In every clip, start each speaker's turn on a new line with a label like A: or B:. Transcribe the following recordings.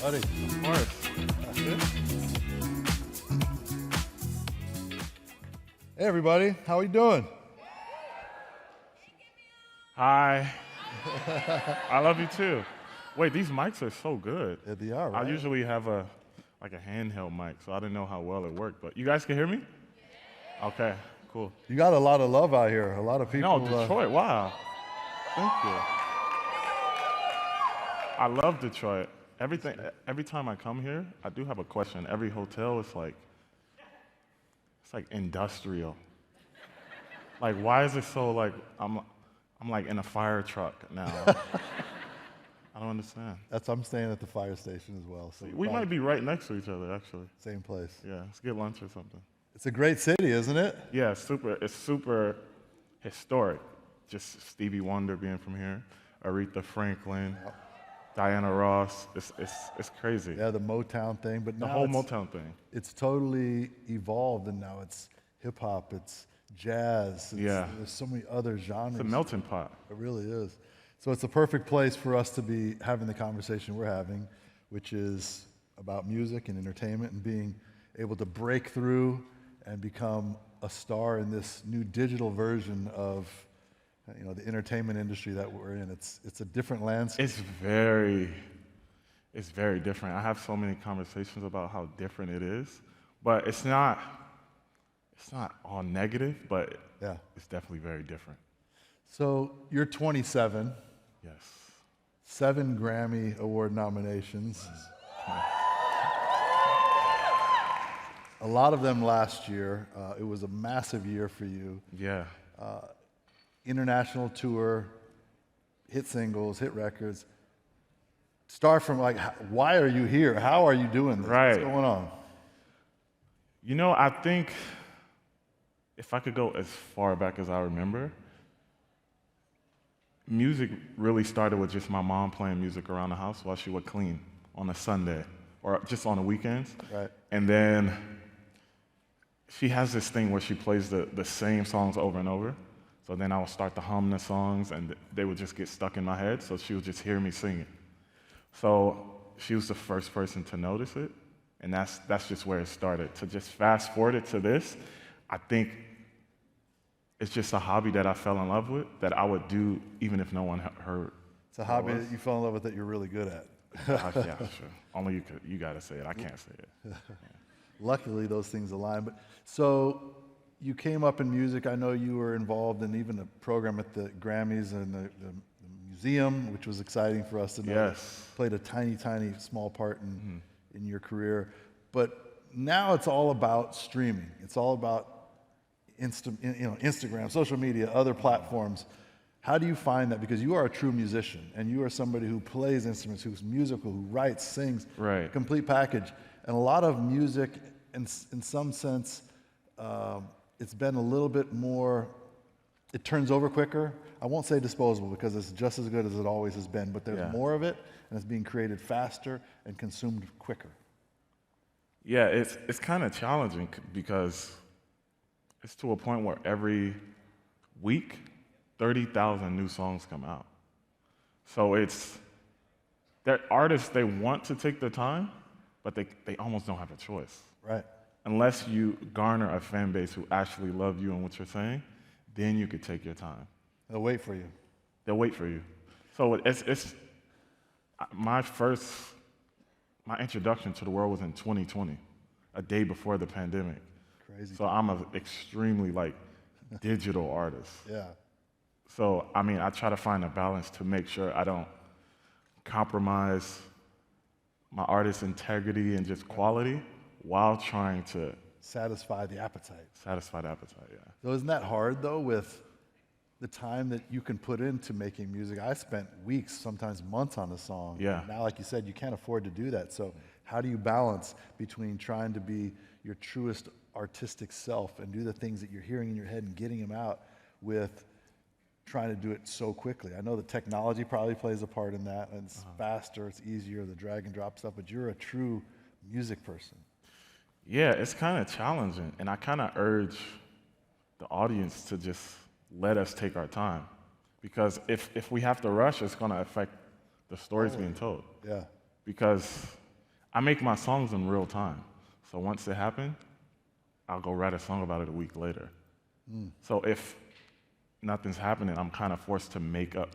A: buddy.
B: Of course.
A: Hey, everybody. How are you doing?
B: Hi. I love you too. Wait, these mics are so good.
A: Yeah, they are, right?
B: I usually have a handheld mic, so I didn't know how well it worked. But you guys can hear me? Okay, cool.
A: You got a lot of love out here. A lot of people.
B: No, Detroit. Wow. Thank you. I love Detroit. Every time I come here, I do have a question. Every hotel is like, it's like industrial. Like, why is it so like I'm like in a fire truck now? I don't understand.
A: I'm staying at the fire station as well. So
B: We might be right next to each other, actually.
A: Same place.
B: Yeah, let's get lunch or something.
A: It's a great city, isn't it?
B: Yeah, it's super historic. Just Stevie Wonder being from here, Aretha Franklin, Diana Ross. It's crazy.
A: Yeah, the Motown thing, but
B: The
A: now
B: whole Motown thing.
A: it's totally evolved, and now it's hip hop, it's jazz.
B: Yeah.
A: There's so many other genres.
B: It's a melting pot.
A: It really is. So it's a perfect place for us to be having the conversation we're having, which is about music and entertainment and being able to break through and become a star in this new digital version of the entertainment industry that we're in. It's a different landscape.
B: It's very different. I have so many conversations about how different it is, but it's not all negative, but
A: Yeah.
B: it's definitely very different.
A: So you're 27,
B: Yes.
A: 7 Grammy Award nominations. A lot of them last year. It was a massive year for you.
B: Yeah.
A: International tour, hit singles, hit records. Start from why are you here? How are you doing this?
B: Right.
A: What's going on?
B: I think if I could go as far back as I remember, music really started with just my mom playing music around the house while she would clean on a Sunday or just on the weekends.
A: Right.
B: And then she has this thing where she plays the same songs over and over. So then I would start to hum the songs and they would just get stuck in my head. So she would just hear me sing it. So she was the first person to notice it. And that's just where it started. To just fast forward it to this, I think it's just a hobby that I fell in love with that I would do even if no one heard.
A: It's a hobby that you fell in love with that you're really good at.
B: Yeah, sure. Only you got to say it. I can't say it. Yeah.
A: Luckily, those things align. But so you came up in music. I know you were involved in even a program at the Grammys and the museum, which was exciting for us to know.
B: Yes.
A: Played a tiny, small part in your career. But now it's all about streaming. It's all about Instagram, social media, other platforms. How do you find that? Because you are a true musician, and you are somebody who plays instruments, who's musical, who writes, sings,
B: Right.
A: complete package. And a lot of music, in some sense, it's been a little bit more, it turns over quicker. I won't say disposable because it's just as good as it always has been, but there's more of it, and it's being created faster and consumed quicker.
B: Yeah, it's kind of challenging because it's to a point where every week, 30,000 new songs come out. So they're artists, they want to take their time, but they almost don't have a choice.
A: Right.
B: Unless you garner a fan base who actually love you and what you're saying, then you could take your time.
A: They'll wait for you.
B: They'll wait for you. So it's my introduction to the world was in 2020, a day before the pandemic.
A: Crazy.
B: So I'm an extremely digital artist.
A: Yeah.
B: So I try to find a balance to make sure I don't compromise my artist's integrity and just quality while trying to
A: Satisfy the appetite.
B: satisfy the appetite. Yeah.
A: So isn't that hard, though, with the time that you can put into making music? I spent weeks, sometimes months on a song.
B: Yeah.
A: Now, like you said, you can't afford to do that. So how do you balance between trying to be your truest artistic self and do the things that you're hearing in your head and getting them out with trying to do it so quickly? I know the technology probably plays a part in that, and it's faster, it's easier, the drag and drop stuff, but you're a true music person.
B: Yeah, it's kind of challenging, and I kind of urge the audience to just let us take our time, because if we have to rush, it's going to affect the stories being told.
A: Yeah.
B: Because I make my songs in real time. So once they happen, I'll go write a song about it a week later. So if nothing's happening, I'm kind of forced to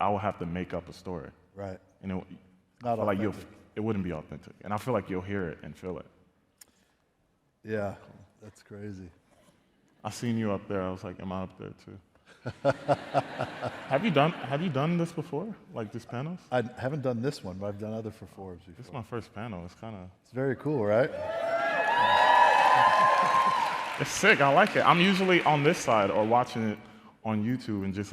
B: I will have to make up a story.
A: Right.
B: And I
A: Not
B: feel like
A: authentic.
B: it wouldn't be authentic. And I feel like you'll hear it and feel it.
A: Yeah, that's crazy.
B: I seen you up there. I was like, am I up there too? Have you done this before? Like these panels?
A: I haven't done this one, but I've done other for Forbes
B: This is
A: before.
B: my first panel.
A: It's very cool, right?
B: It's sick. I like it. I'm usually on this side or watching it on YouTube and just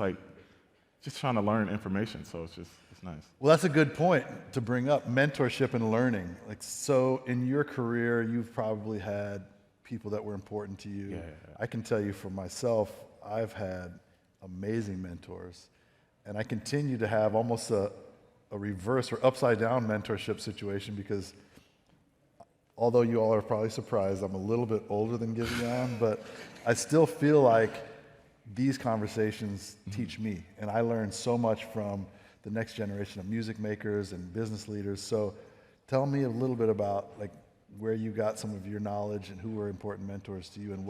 B: trying to learn information. So it's nice.
A: Well, that's a good point to bring up, mentorship and learning. Like, so in your career, you've probably had people that were important to you.
B: Yeah.
A: I can tell you for myself, I've had amazing mentors, and I continue to have almost a reverse or upside down mentorship situation, because although you all are probably surprised, I'm a little bit older than GIVÄON, but I still feel like these conversations teach me, and I learn so much from the next generation of music makers and business leaders. So tell me a little bit about like where you got some of your knowledge and who were important mentors to you, and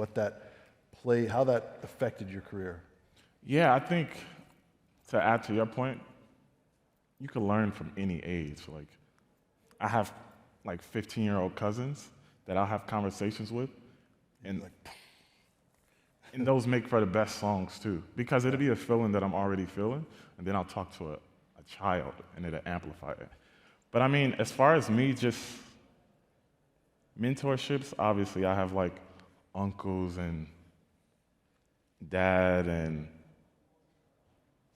A: how that affected your career.
B: Yeah, I think to add to your point, you can learn from any age. Like, I have like 15-year-old cousins that I'll have conversations with, and those make for the best songs too, because it'll be a feeling that I'm already feeling, and then I'll talk to a child and it'll amplify it. But I mean, as far as me, just mentorships, obviously I have like uncles and dad and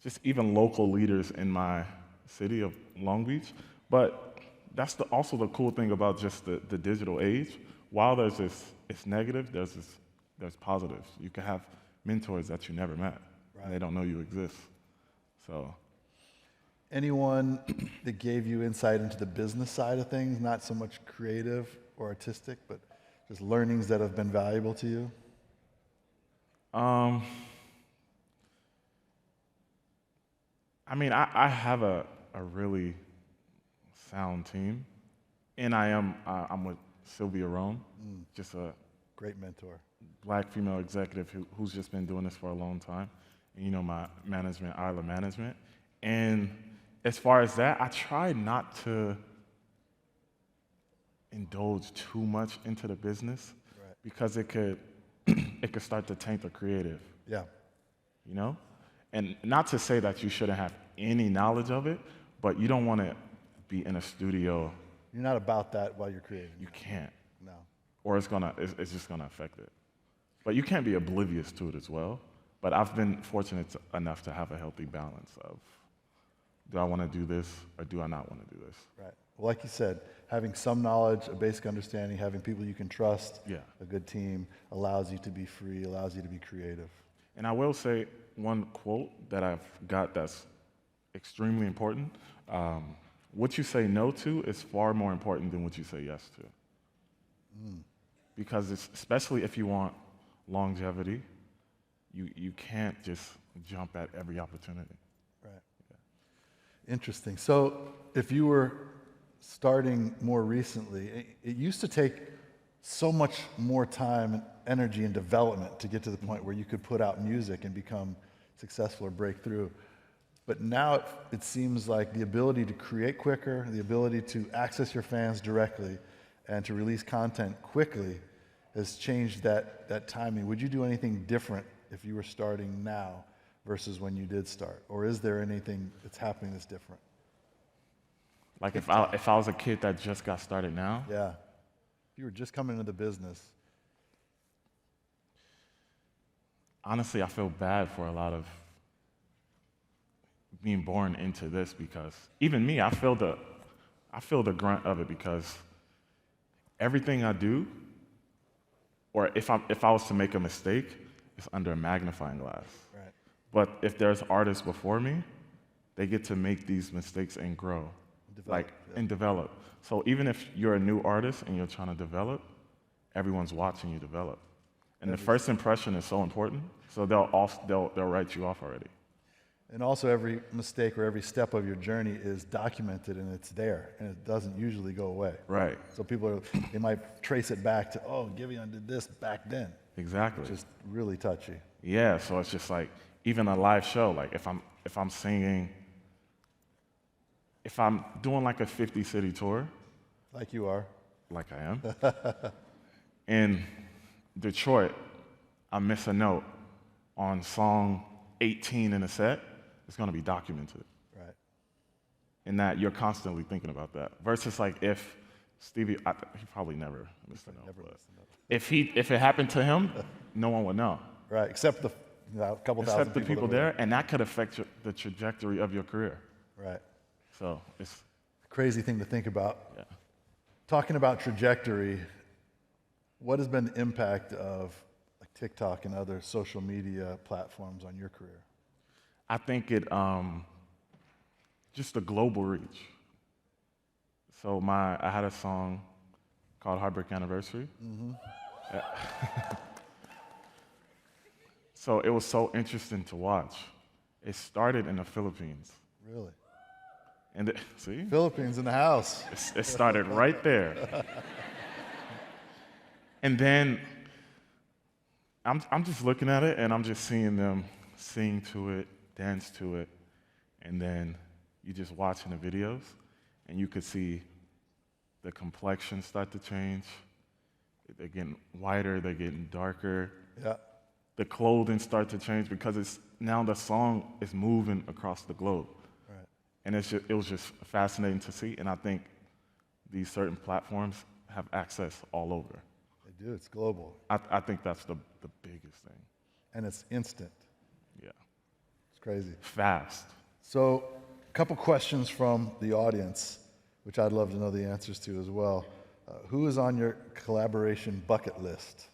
B: just even local leaders in my city of Long Beach. But that's also the cool thing about just the digital age. While it's negative, there's positives. You can have mentors that you never met, and they don't know you exist. So,
A: anyone that gave you insight into the business side of things, not so much creative or artistic, but just learnings that have been valuable to you?
B: I mean, I have a really sound team, and I'm with Sylvia Rome, just a
A: Great mentor.
B: Black female executive who's just been doing this for a long time, and my management, Isla Management. And as far as that, I try not to indulge too much into the business, because it could start to taint the creative.
A: Yeah.
B: And not to say that you shouldn't have any knowledge of it, but you don't want to be in a studio.
A: You're not about that while you're creating.
B: You can't.
A: No.
B: Or it's just gonna affect it. But you can't be oblivious to it as well. But I've been fortunate enough to have a healthy balance of, do I want to do this or do I not want to do this?
A: Right. Well, like you said, having some knowledge, a basic understanding, having people you can trust, a good team, allows you to be free, allows you to be creative.
B: And I will say one quote that I've got that's extremely important. What you say no to is far more important than what you say yes to. Because especially if you want longevity, you can't just jump at every opportunity.
A: Right. Yeah. Interesting. So if you were starting more recently, it used to take so much more time and energy and development to get to the point where you could put out music and become successful or break through. But now it seems like the ability to create quicker, the ability to access your fans directly, and to release content quickly has changed that timing. Would you do anything different if you were starting now versus when you did start? Or is there anything that's happening that's different?
B: Like if I was a kid that just got started now?
A: Yeah. If you were just coming into the business.
B: Honestly, I feel bad for a lot of being born into this, because even me, I feel the grunt of it, because everything I do, or if I was to make a mistake, it's under a magnifying glass.
A: Right.
B: But if there's artists before me, they get to make these mistakes and grow, and develop. So even if you're a new artist and you're trying to develop, everyone's watching you develop. And the first impression is so important, so they'll write you off already.
A: And also every mistake or every step of your journey is documented and it's there and it doesn't usually go away.
B: Right.
A: So they might trace it back to, oh, GIVÄON did this back then.
B: Exactly.
A: Which is really touchy.
B: Yeah, so it's just like, even a live show, like if I'm singing, if I'm doing like a 50-city tour.
A: Like you are.
B: Like I am. In Detroit, I miss a note on song 18 in a set, it's gonna be documented.
A: Right.
B: And that you're constantly thinking about that. Versus like if Stevie, he probably never missed a note.
A: Never missed a note.
B: If it happened to him, no one would know.
A: Right, except a couple thousand
B: Except the people there, and that could affect the trajectory of your career.
A: Right.
B: So it's
A: a crazy thing to think about.
B: Yeah.
A: Talking about trajectory, what has been the impact of like TikTok and other social media platforms on your career?
B: I think it just the global reach. So I had a song called Heartbreak Anniversary. Mm-hmm. Yeah. So it was so interesting to watch. It started in the Philippines.
A: Really?
B: And see?
A: Philippines in the house.
B: It started right there. And then I'm just looking at it and I'm just seeing them sing to it, dance to it, and then you just watching the videos and you could see the complexion start to change. They're getting whiter, they're getting darker.
A: Yeah.
B: The clothing start to change because now the song is moving across the globe.
A: Right.
B: And it was just fascinating to see, and I think these certain platforms have access all over.
A: They do, it's global.
B: I think that's the biggest thing.
A: And it's instant.
B: Yeah.
A: It's crazy.
B: Fast.
A: So, a couple questions from the audience, which I'd love to know the answers to as well. Who is on your collaboration bucket list?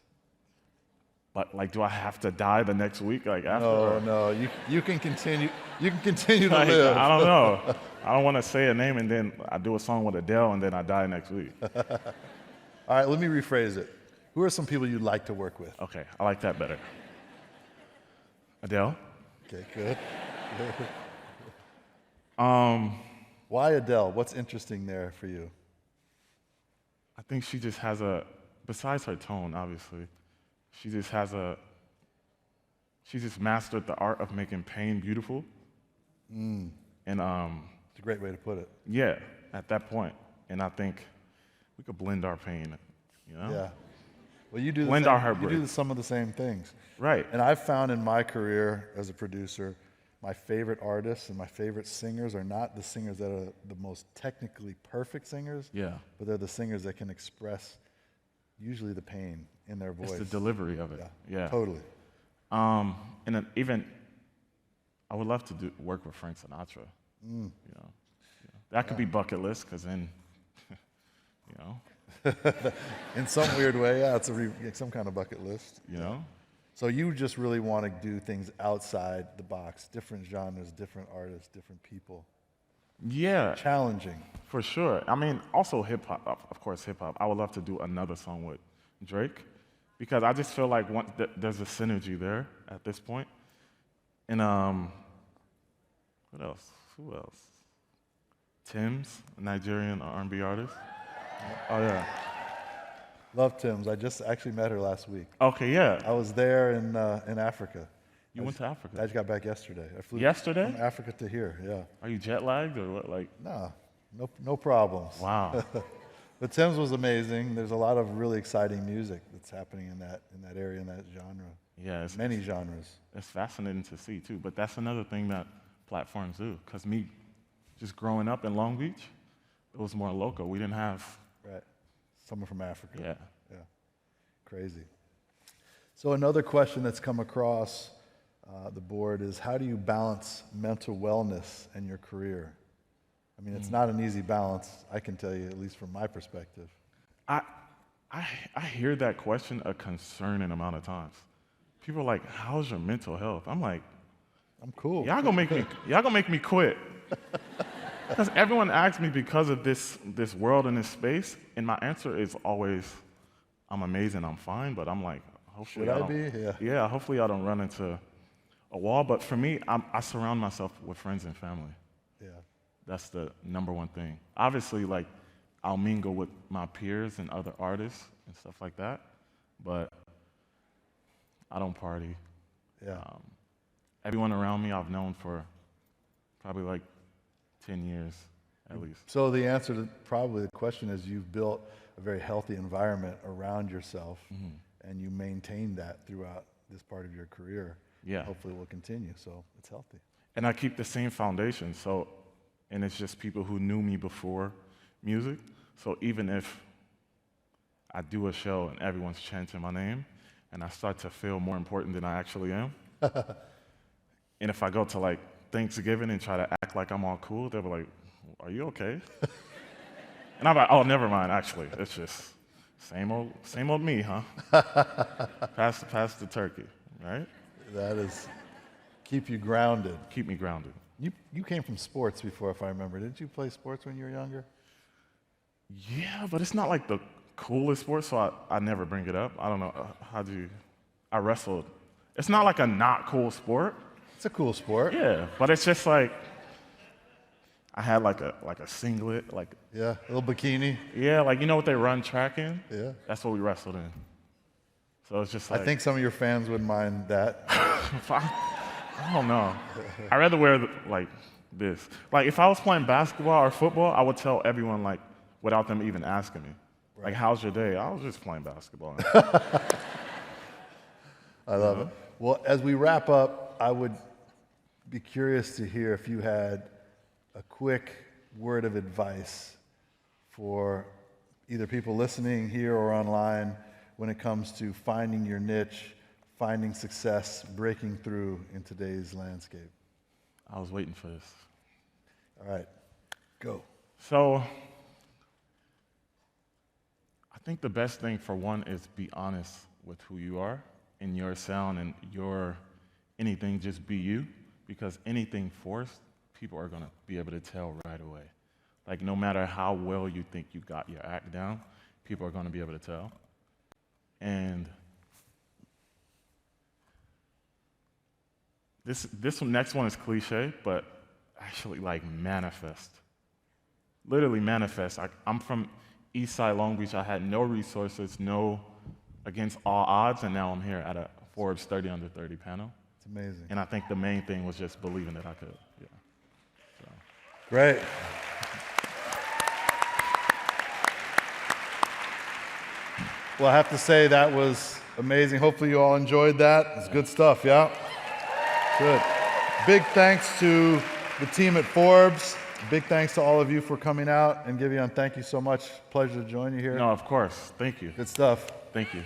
B: But like, do I have to die the next week, like after?
A: No. You can continue. You can continue to
B: like,
A: live.
B: I don't know. I don't want to say a name and then I do a song with Adele and then I die next week.
A: All right, let me rephrase it. Who are some people you'd like to work with?
B: Okay, I like that better. Adele.
A: Okay, good. Why Adele? What's interesting there for you?
B: I think she just has besides her tone, obviously, she just mastered the art of making pain beautiful. And
A: It's a great way to put it.
B: yeah, at that point. And I think we could blend our pain, you know?
A: Yeah. Well, you do
B: Blend our heartbreak.
A: You do some of the same things.
B: Right.
A: And I've found in my career as a producer, my favorite artists and my favorite singers are not the singers that are the most technically perfect singers,
B: Yeah.
A: but they're the singers that can express usually the pain in their voice.
B: It's the delivery of it. Yeah.
A: Totally.
B: And then even, I would love to work with Frank Sinatra. You know, that could be bucket list, because then, you know.
A: In some weird way, yeah, it's some kind of bucket list.
B: You know?
A: So you just really want to do things outside the box, different genres, different artists, different people.
B: Yeah.
A: Challenging.
B: For sure. I mean, also hip hop, of course, hip hop. I would love to do another song with Drake, because I just feel like there's a synergy there at this point. And what else? Who else? Tim's, a Nigerian R&B artist. Oh yeah.
A: Love Tim's. I just actually met her last week.
B: Okay, yeah.
A: I was there in Africa.
B: You went to Africa?
A: I just got back yesterday. I flew
B: Yesterday?
A: from Africa to here, yeah.
B: Are you jet lagged or what? Like?
A: No problems.
B: Wow.
A: But Tim's was amazing. There's a lot of really exciting music that's happening in that area, in that genre.
B: Yeah.
A: Many genres.
B: It's fascinating to see too. But that's another thing that platforms do. Because me, just growing up in Long Beach, it was more local. We didn't have.
A: Right. Someone from Africa.
B: Yeah.
A: Yeah. Crazy. So another question that's come across the board is, how do you balance mental wellness and your career? I mean, it's not an easy balance, I can tell you, at least from my perspective.
B: I hear that question a concerning amount of times. People are like, "How's your mental health?" I'm like,
A: I'm cool.
B: Y'all gonna make me quit. Because everyone asks me because of this world and this space, and my answer is always, I'm amazing, I'm fine, but I'm like, hopefully
A: Should I be? Yeah.
B: Yeah, hopefully I don't run into a wall, but for me, I surround myself with friends and family.
A: Yeah.
B: That's the number one thing. Obviously, like, I'll mingle with my peers and other artists and stuff like that, but I don't party.
A: Yeah.
B: Everyone around me I've known for probably like 10 years at least.
A: So the answer to probably the question is you've built a very healthy environment around yourself, and you maintain that throughout this part of your career.
B: Yeah.
A: Hopefully will continue, so it's healthy.
B: And I keep the same foundation, and it's just people who knew me before music. So even if I do a show and everyone's chanting my name, and I start to feel more important than I actually am, and if I go to like Thanksgiving and try to act like I'm all cool, they'll be like, "Are you okay?" And I'm like, "Oh, never mind. Actually, it's just same old me, huh?" pass the turkey, right?
A: That is keep you grounded.
B: Keep me grounded.
A: You came from sports before, if I remember. Didn't you play sports when you were younger?
B: Yeah, but it's not like the coolest sport, so I never bring it up. I don't know. I wrestled. It's not like a not cool sport.
A: It's a cool sport.
B: Yeah, but it's just like, I had like a singlet, like,
A: Yeah, a little bikini.
B: yeah, like, you know what they run track in?
A: Yeah.
B: That's what we wrestled in. So it's just like,
A: I think some of your fans wouldn't mind that.
B: I don't know. I'd rather wear like this. Like if I was playing basketball or football, I would tell everyone like without them even asking me.
A: Right.
B: Like, how's your day? I was just playing basketball.
A: I love it. Well, as we wrap up, I would be curious to hear if you had a quick word of advice for either people listening here or online when it comes to finding your niche, finding success, breaking through in today's landscape.
B: I was waiting for this.
A: All right, go.
B: So I think the best thing for one is be honest with who you are and your sound and your anything, just be you, because anything forced, people are gonna be able to tell right away. Like no matter how well you think you got your act down, people are gonna be able to tell. And this next one is cliche, but actually like manifest. Literally manifest. I'm from East Side Long Beach. I had no resources, against all odds, and now I'm here at a Forbes 30 Under 30 panel.
A: It's amazing.
B: And I think the main thing was just believing that I could. Yeah. So.
A: Great. Well, I have to say that was amazing. Hopefully you all enjoyed that. It's good stuff, yeah? Good. Big thanks to the team at Forbes. Big thanks to all of you for coming out. And GIVÄON, thank you so much. Pleasure to join you here.
B: No, of course. Thank you.
A: Good stuff.
B: Thank you.